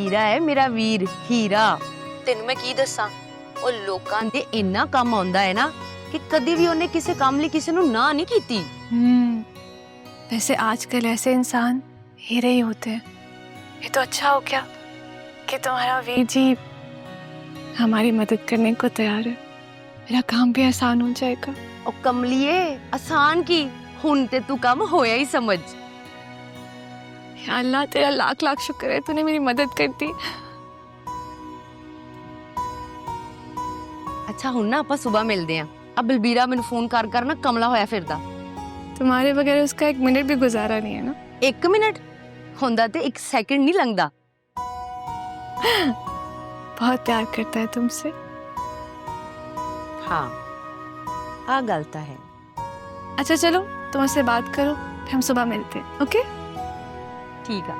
हीरा है मेरा वीर हीरा। तेन मैं की दसा ਉਹ ਲੋਕਾਂ ਦੇ ਇੰਨਾ ਕੰਮ ਆਉਂਦਾ ਹੈ ਨਾ कि कभी भी उन्हें किसी काम लिए किसी ਨੂੰ ना नहीं कीती। वैसे आजकल ऐसे इंसान हीरे ही होते हैं। ये तो अच्छा हो गया कि तुम्हारा वीर जी हमारी मदद करने को तैयार है। मेरा काम भी आसान हो जाएगा। और कमलिए आसान की हुन ते तू काम होया ही समझ। या अल्लाह तेरा लाख लाख शुक्र है तूने मेरी मदद कर दी। अच्छा हुन ना ਆਪਾਂ सुबह मिलते हैं। अब बलबीरा मैंने फोन कर कर ना कमला होया फिरदा। तुम्हारे बगैर उसका एक मिनट भी गुजारा नहीं है ना। एक मिनट होंदा ते एक सेकंड नहीं लगदा। बहुत प्यार करता है तुमसे। हाँ आ गलता है। अच्छा चलो तुम उससे बात करो फिर हम सुबह मिलते हैं। ओके ठीक है।